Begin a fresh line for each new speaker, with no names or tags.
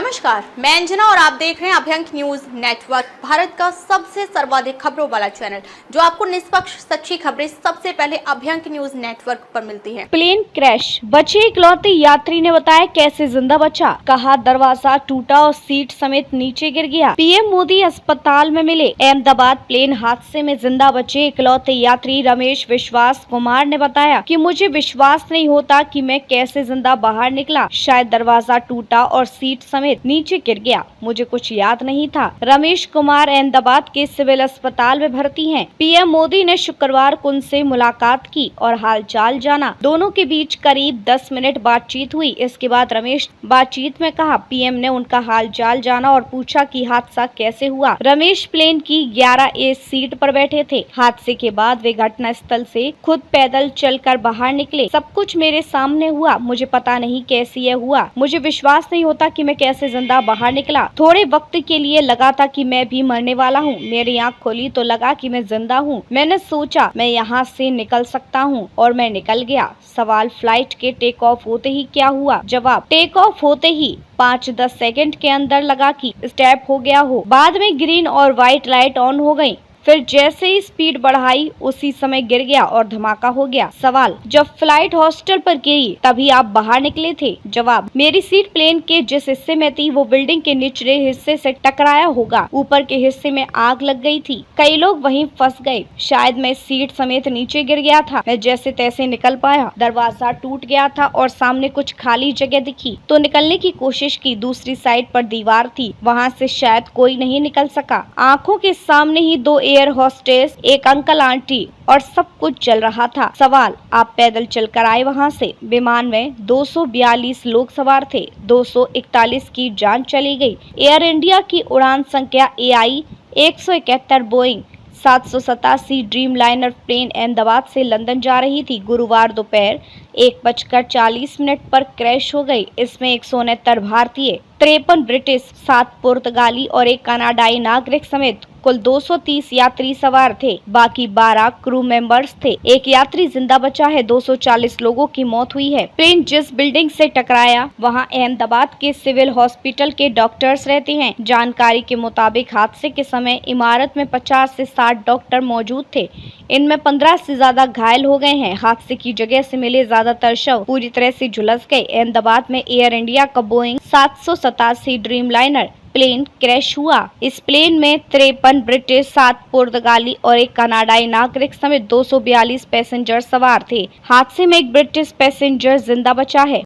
नमस्कार, मैं अंजना और आप देख रहे हैं अभ्यंक न्यूज नेटवर्क, भारत का सबसे सर्वाधिक खबरों वाला चैनल, जो आपको निष्पक्ष सच्ची खबरें सबसे पहले अभ्यंक न्यूज नेटवर्क पर मिलती हैं।
प्लेन क्रैश, बचे इकलौते यात्री ने बताया कैसे जिंदा बचा। कहा दरवाजा टूटा और सीट समेत नीचे गिर गया। पीएम मोदी अस्पताल में मिले। अहमदाबाद प्लेन हादसे में जिंदा बचे इकलौते यात्री रमेश विश्वास कुमार ने बताया कि मुझे विश्वास नहीं होता कि मैं कैसे जिंदा बाहर निकला। शायद दरवाजा टूटा और सीट समेत नीचे गिर गया। मुझे कुछ याद नहीं था। रमेश कुमार अहमदाबाद के सिविल अस्पताल में भर्ती हैं। पीएम मोदी ने शुक्रवार को उनसे मुलाकात की और हालचाल जाना। दोनों के बीच करीब 10 मिनट बातचीत हुई। इसके बाद रमेश बातचीत में कहा, पीएम ने उनका हालचाल जाना और पूछा कि हादसा कैसे हुआ। रमेश प्लेन की 11A सीट पर बैठे थे। हादसे के बाद वे घटना स्थल से खुद पैदल चलकर बाहर निकले। सब कुछ मेरे सामने हुआ। मुझे पता नहीं कैसे यह हुआ। मुझे विश्वास नहीं होता कि मैं कैसे जिंदा बाहर निकला। थोड़े वक्त के लिए लगा था कि मैं भी मरने वाला हूँ। मेरी आँख खोली तो लगा कि मैं जिंदा हूँ। मैंने सोचा मैं यहाँ से निकल सकता हूँ और मैं निकल गया। सवाल, फ्लाइट के टेक ऑफ होते ही क्या हुआ? जवाब, टेक ऑफ होते ही 5-10 सेकंड के अंदर लगा कि स्टेप हो गया हो। बाद में ग्रीन और व्हाइट लाइट ऑन हो गई। फिर जैसे ही स्पीड बढ़ाई उसी समय गिर गया और धमाका हो गया। सवाल, जब फ्लाइट हॉस्टल पर गिरी तभी आप बाहर निकले थे? जवाब, मेरी सीट प्लेन के जिस हिस्से में थी वो बिल्डिंग के निचले हिस्से से टकराया होगा। ऊपर के हिस्से में आग लग गई थी। कई लोग वहीं फंस गए। शायद मैं सीट समेत नीचे गिर गया था। मैं जैसे तैसे निकल पाया। दरवाजा टूट गया था और सामने कुछ खाली जगह दिखी तो निकलने की कोशिश की। दूसरी साइड पर दीवार थी, वहाँ से शायद कोई नहीं निकल सका। आंखों के सामने ही 2 एयर होस्टेस, एक अंकल आंटी और सब कुछ चल रहा था। सवाल, आप पैदल चलकर आए वहां से? विमान में 242 लोग सवार थे। 241 की जान चली गई। एयर इंडिया की उड़ान संख्या AI 171 Boeing 787 Dreamliner plane Ahmedabad से लंदन जा रही थी। गुरुवार दोपहर 1:40 पर क्रैश हो गई। इसमें 169 भारतीय, 53 ब्रिटिश, 7 पुर्तगाली और 1 कनाडाई नागरिक समेत कुल 230 यात्री सवार थे। बाकी 12 क्रू मेंबर्स थे। एक यात्री जिंदा बचा है। 240 लोगों की मौत हुई है। प्लेन जिस बिल्डिंग से टकराया वहां अहमदाबाद के सिविल हॉस्पिटल के डॉक्टर्स रहते हैं। जानकारी के मुताबिक हादसे के समय इमारत में 50 से 60 डॉक्टर मौजूद थे। इनमें 15 से ज्यादा घायल हो गए हैं। हादसे की जगह से मिले ज्यादातर शव पूरी तरह से झुलस गए। अहमदाबाद में एयर इंडिया का Boeing 787 Dreamliner plane crash हुआ। इस प्लेन में 53 ब्रिटिश, 7 पुर्तगाली और 1 कनाडाई नागरिक समेत 242 पैसेंजर सवार थे। हादसे में एक ब्रिटिश पैसेंजर जिंदा बचा है।